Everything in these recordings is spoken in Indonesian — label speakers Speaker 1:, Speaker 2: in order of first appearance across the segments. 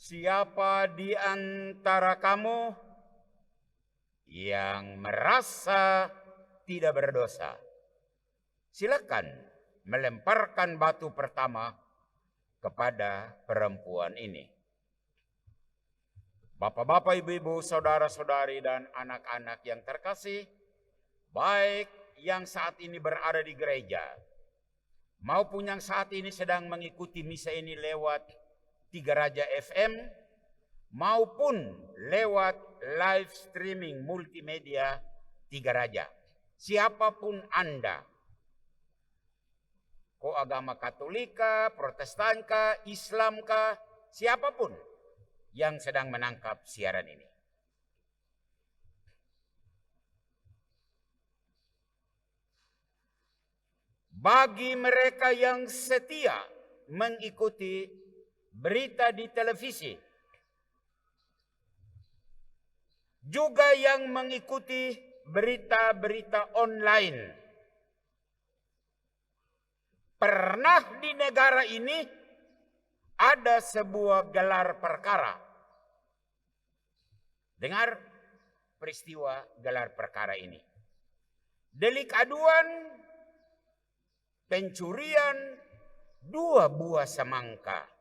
Speaker 1: Siapa di antara kamu yang merasa tidak berdosa, silakan melemparkan batu pertama kepada perempuan ini. Bapak-bapak, ibu-ibu, saudara-saudari, dan anak-anak yang terkasih, baik yang saat ini berada di gereja maupun yang saat ini sedang mengikuti misa ini lewat Tiga Raja FM maupun lewat live streaming multimedia Tiga Raja. Siapapun Anda, kok agama Katolika, Protestanka, Islamka, siapapun yang sedang menangkap siaran ini. Bagi mereka yang setia mengikuti berita di televisi, juga yang mengikuti berita-berita online, pernah di negara ini ada sebuah gelar perkara. Dengar peristiwa gelar perkara ini. Delik aduan pencurian 2 buah semangka.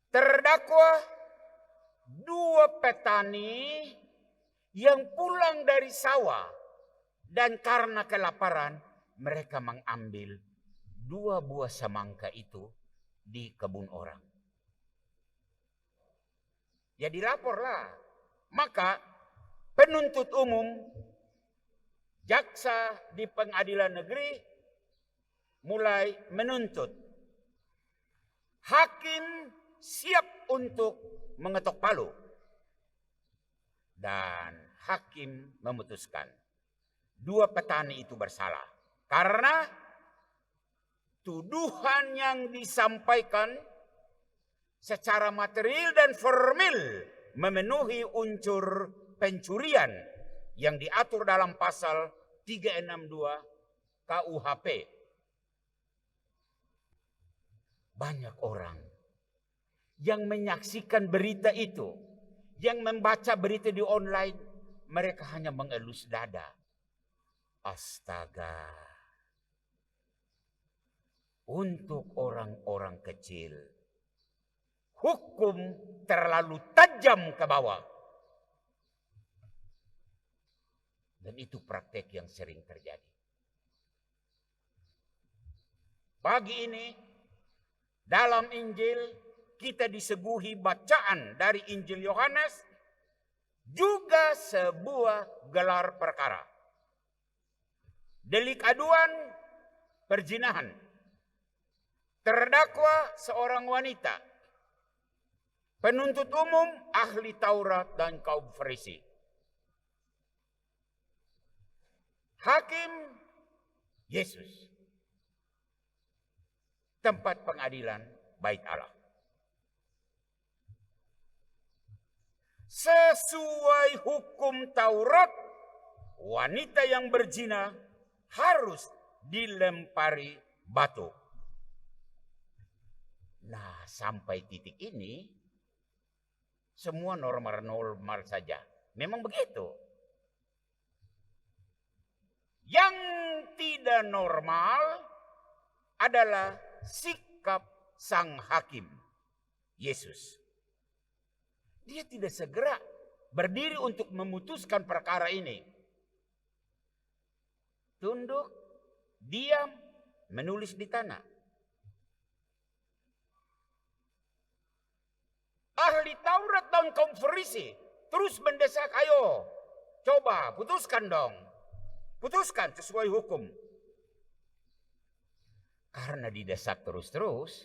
Speaker 1: Terdakwa 2 petani yang pulang dari sawah dan karena kelaparan mereka mengambil 2 buah semangka itu di kebun orang. Ya dilaporlah. Maka penuntut umum, jaksa di pengadilan negeri mulai menuntut. Hakim siap untuk mengetok palu. Dan hakim memutuskan 2 petani itu bersalah. Karena tuduhan yang disampaikan secara material dan formil memenuhi unsur pencurian yang diatur dalam pasal 362 KUHP. Banyak orang yang menyaksikan berita itu, yang membaca berita di online, mereka hanya mengelus dada. Astaga. Untuk orang-orang kecil, hukum terlalu tajam ke bawah. Dan itu praktek yang sering terjadi. Pagi ini, dalam Injil, kita disuguhi bacaan dari Injil Yohanes, juga sebuah gelar perkara. Delik aduan perzinahan. Terdakwa seorang wanita. Penuntut umum ahli Taurat dan kaum Farisi. Hakim Yesus. Tempat pengadilan Bait Allah. Sesuai hukum Taurat, wanita yang berzina harus dilempari batu. Nah, sampai titik ini semua normal-normal saja. Memang begitu. Yang tidak normal adalah sikap sang hakim Yesus. Dia tidak segera berdiri untuk memutuskan perkara ini. Tunduk, diam, menulis di tanah. Ahli Taurat dan kaum Farisi terus mendesak, ayo, coba putuskan dong. Putuskan sesuai hukum. Karena didesak terus-terus,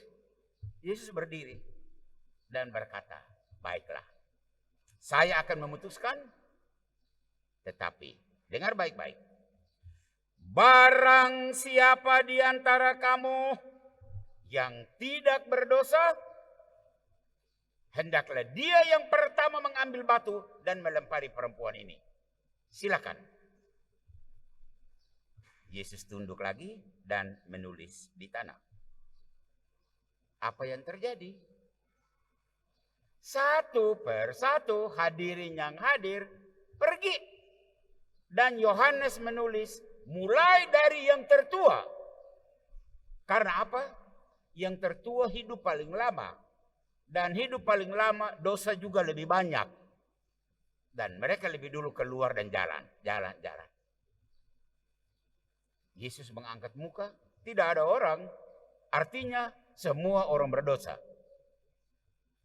Speaker 1: Yesus berdiri dan berkata, baiklah, saya akan memutuskan, tetapi dengar baik-baik. Barang siapa di antara kamu yang tidak berdosa, hendaklah dia yang pertama mengambil batu dan melempari perempuan ini. Silakan. Yesus tunduk lagi dan menulis di tanah. Apa yang terjadi? Satu per satu hadirin yang hadir pergi. Dan Yohanes menulis mulai dari yang tertua. Karena apa? Yang tertua hidup paling lama. Dan hidup paling lama dosa juga lebih banyak. Dan mereka lebih dulu keluar dan jalan. Yesus mengangkat muka, tidak ada orang. Artinya semua orang berdosa.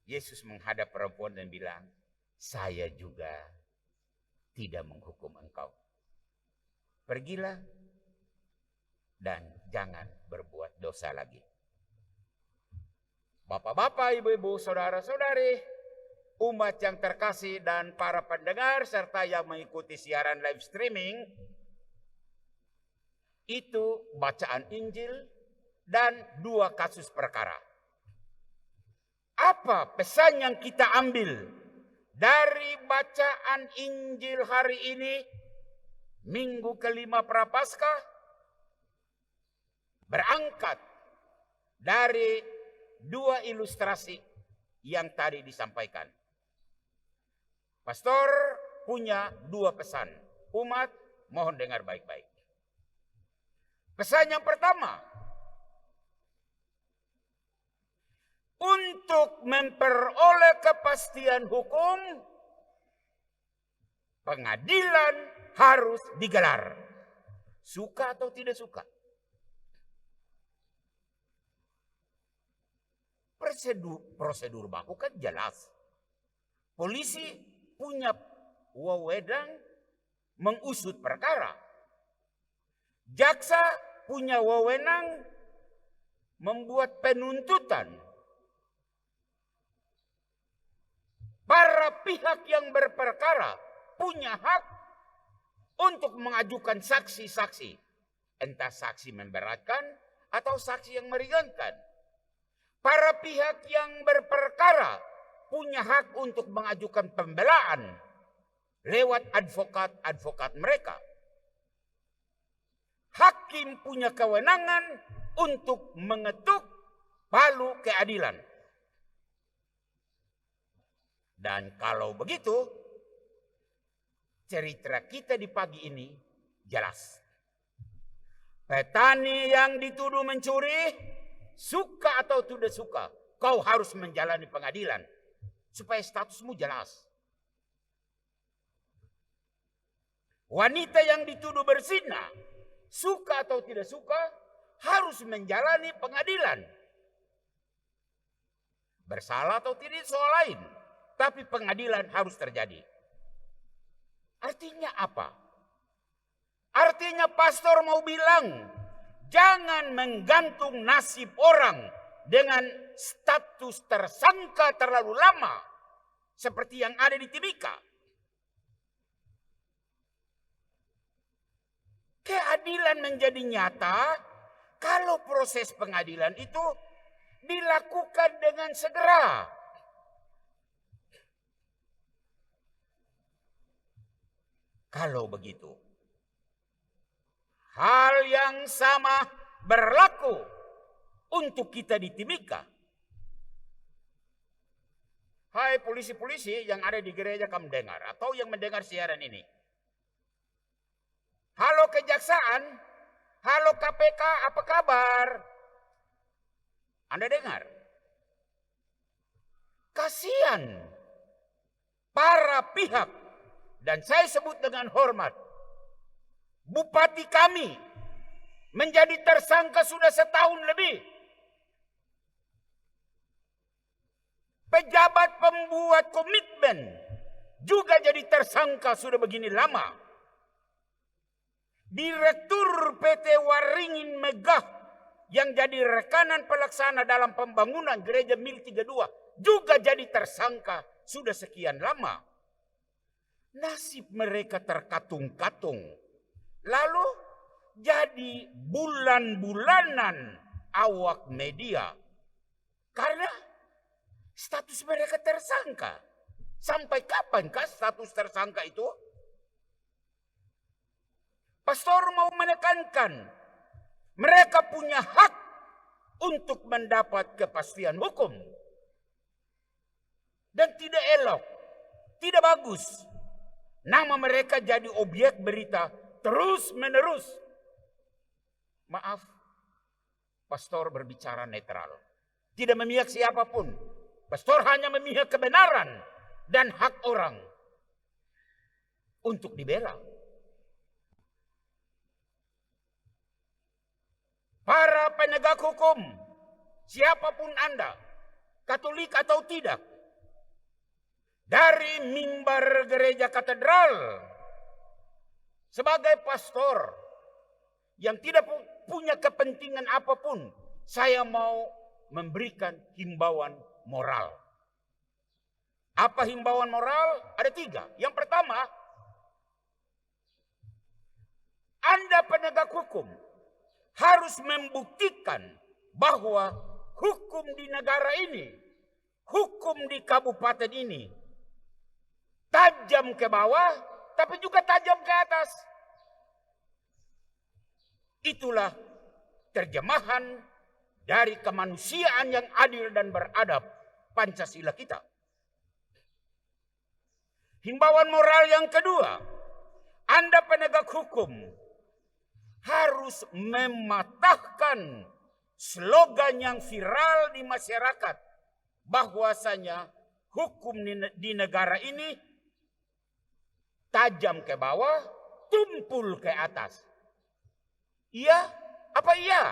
Speaker 1: Yesus menghadap perempuan dan bilang, saya juga tidak menghukum engkau. Pergilah dan jangan berbuat dosa lagi. Bapak-bapak, ibu-ibu, saudara-saudari, umat yang terkasih dan para pendengar serta yang mengikuti siaran live streaming, itu bacaan Injil dan 2 kasus perkara. Apa pesan yang kita ambil dari bacaan Injil hari ini, Minggu kelima Prapaskah? Berangkat dari 2 ilustrasi yang tadi disampaikan. Pastor punya 2 pesan. Umat, mohon dengar baik-baik. Pesan yang pertama, untuk memperoleh kepastian hukum, pengadilan harus digelar. Suka atau tidak suka? Prosedur baku kan jelas. Polisi punya wewenang mengusut perkara. Jaksa punya wewenang membuat penuntutan. Para pihak yang berperkara punya hak untuk mengajukan saksi-saksi. Entah saksi memberatkan atau saksi yang meringankan. Para pihak yang berperkara punya hak untuk mengajukan pembelaan lewat advokat-advokat mereka. Hakim punya kewenangan untuk mengetuk palu keadilan. Dan kalau begitu, cerita kita di pagi ini jelas. Petani yang dituduh mencuri, suka atau tidak suka, kau harus menjalani pengadilan supaya statusmu jelas. Wanita yang dituduh berzina, suka atau tidak suka, harus menjalani pengadilan. Bersalah atau tidak soal lain, tapi pengadilan harus terjadi. Artinya apa? Artinya pastor mau bilang, jangan menggantung nasib orang dengan status tersangka terlalu lama seperti yang ada di Timika. Keadilan menjadi nyata kalau proses pengadilan itu dilakukan dengan segera. Kalau begitu, hal yang sama berlaku untuk kita di Timika. Hai polisi-polisi yang ada di gereja kamu dengar atau yang mendengar siaran ini. Halo kejaksaan, halo KPK, apa kabar? Anda dengar? Kasihan para pihak, dan saya sebut dengan hormat, bupati kami menjadi tersangka sudah setahun lebih. Pejabat pembuat komitmen juga jadi tersangka sudah begini lama. Direktur PT Waringin Megah yang jadi rekanan pelaksana dalam pembangunan gereja Mil 32 juga jadi tersangka sudah sekian lama. Nasib mereka terkatung-katung. Lalu jadi bulan-bulanan awak media. Karena status mereka tersangka. Sampai kapankah status tersangka itu? Pastor mau menekankan, mereka punya hak untuk mendapat kepastian hukum. dan tidak elok, tidak bagus. Nama mereka jadi objek berita terus menerus. Maaf, pastor berbicara netral. Tidak memihak siapapun. Pastor hanya memihak kebenaran dan hak orang untuk dibela. Para penegak hukum, siapapun Anda, Katolik atau tidak, dari mimbar gereja katedral, sebagai pastor yang tidak punya kepentingan apapun, saya mau memberikan himbauan moral. Apa himbauan moral? Ada 3. Yang pertama, Anda penegak hukum harus membuktikan bahwa hukum di negara ini, hukum di kabupaten ini, tajam ke bawah, tapi juga tajam ke atas. Itulah terjemahan dari kemanusiaan yang adil dan beradab, Pancasila kita. Himbauan moral yang kedua, Anda penegak hukum harus mematahkan slogan yang viral di masyarakat bahwasanya hukum di negara ini tajam ke bawah, tumpul ke atas. Iya? Apa iya?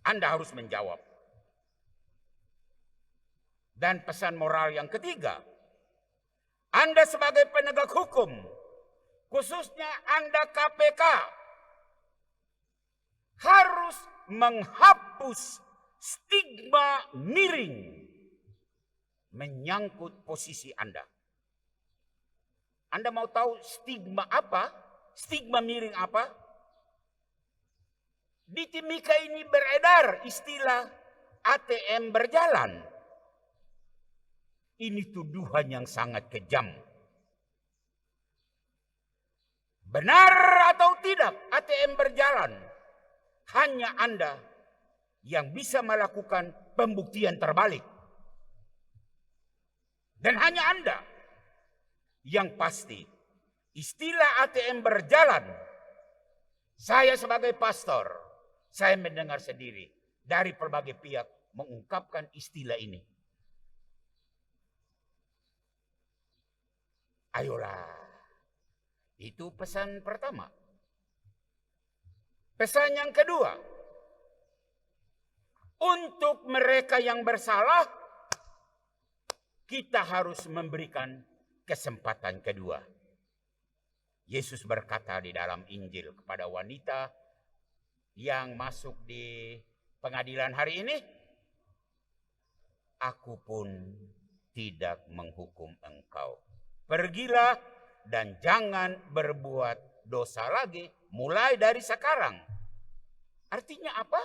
Speaker 1: Anda harus menjawab. Dan pesan moral yang ketiga, Anda sebagai penegak hukum, khususnya Anda KPK, harus menghapus stigma miring menyangkut posisi Anda. Anda mau tahu stigma apa? Stigma miring apa? Di Timika ini beredar istilah ATM berjalan. Ini tuduhan yang sangat kejam. Benar atau tidak ATM berjalan? Hanya Anda yang bisa melakukan pembuktian terbalik. Dan hanya Anda yang pasti istilah ATM berjalan. Saya sebagai pastor, saya mendengar sendiri dari berbagai pihak mengungkapkan istilah ini. Ayolah, itu pesan pertama. Pesan yang kedua, untuk mereka yang bersalah, kita harus memberikan kesempatan kedua. Yesus berkata di dalam Injil kepada wanita yang masuk di pengadilan hari ini, aku pun tidak menghukum engkau. Pergilah dan jangan berbuat dosa lagi mulai dari sekarang. Artinya apa?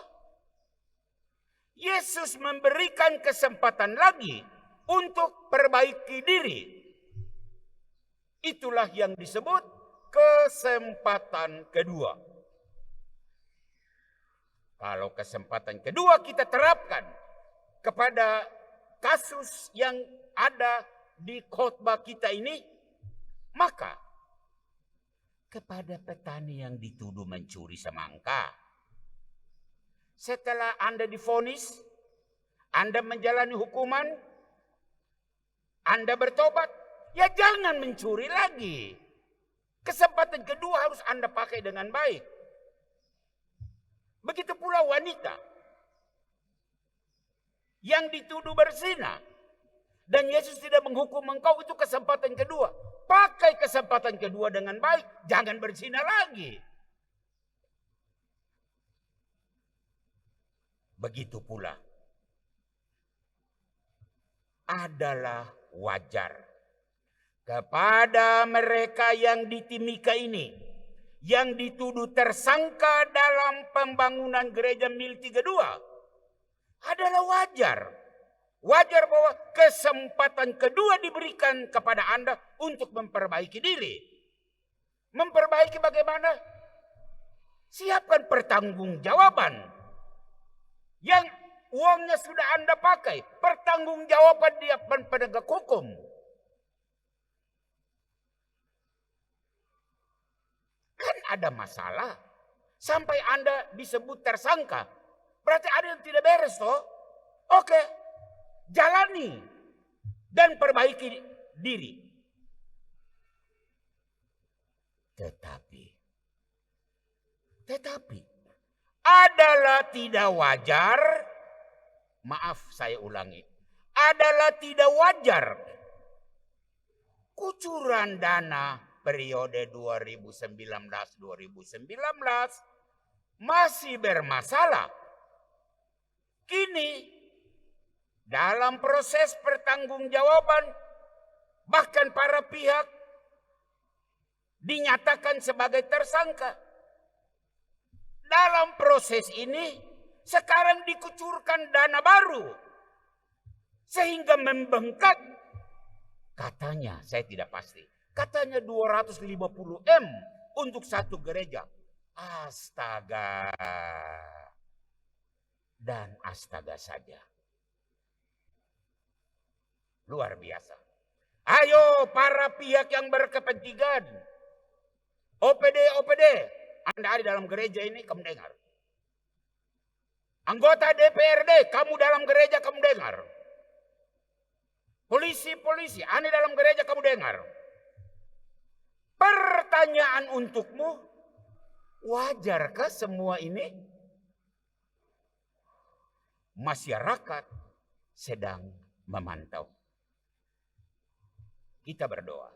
Speaker 1: Yesus memberikan kesempatan lagi untuk perbaiki diri. Itulah yang disebut kesempatan kedua. Kalau kesempatan kedua kita terapkan kepada kasus yang ada di khotbah kita ini, maka kepada petani yang dituduh mencuri semangka, setelah Anda divonis, Anda menjalani hukuman, Anda bertobat, ya jangan mencuri lagi. Kesempatan kedua harus Anda pakai dengan baik. Begitu pula wanita yang dituduh berzina, dan Yesus tidak menghukum engkau, itu kesempatan kedua. Pakai kesempatan kedua dengan baik, jangan berzina lagi. Begitu pula adalah wajar kepada mereka yang di Timika ini, yang dituduh tersangka dalam pembangunan gereja Mil 32, adalah wajar. Wajar bahwa kesempatan kedua diberikan kepada Anda untuk memperbaiki diri. Memperbaiki bagaimana? Siapkan pertanggungjawaban. Yang Uangnya sudah Anda pakai. Pertanggungjawaban dia penegak hukum. Kan ada masalah. Sampai Anda disebut tersangka. Berarti ada yang tidak beres toh. Oke. Jalani. Dan perbaiki diri. Tetapi. Adalah tidak wajar. Maaf saya ulangi. Adalah tidak wajar. Kucuran dana periode 2019-2019 masih bermasalah. Kini dalam proses pertanggungjawaban bahkan para pihak dinyatakan sebagai tersangka. Dalam proses ini sekarang dikucurkan dana baru sehingga membengkak. Katanya, saya tidak pasti. Katanya 250 M untuk satu gereja. Astaga. Dan astaga saja. Luar biasa. Ayo para pihak yang berkepentingan. OPD. Anda ada dalam gereja ini, kamu dengar. Anggota DPRD, kamu dalam gereja, kamu dengar. Polisi, Anda dalam gereja kamu dengar. Pertanyaan untukmu, wajarkah semua ini? Masyarakat sedang memantau. Kita berdoa.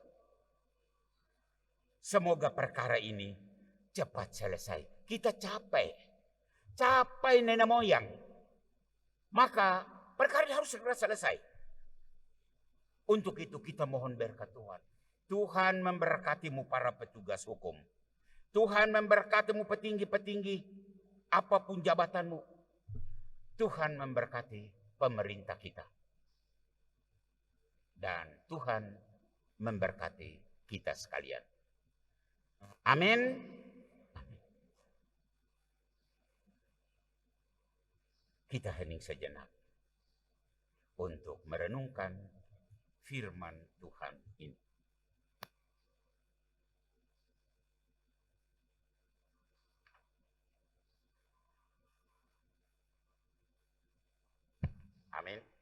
Speaker 1: Semoga perkara ini cepat selesai. Kita capai nenek moyang. Maka perkara ini harus segera selesai. Untuk itu kita mohon berkat Tuhan. Tuhan memberkatimu para petugas hukum. Tuhan memberkatimu petinggi-petinggi apapun jabatanmu. Tuhan memberkati pemerintah kita. Dan Tuhan memberkati kita sekalian. Amin. Kita hening sejenak untuk merenungkan firman Tuhan ini. Amin.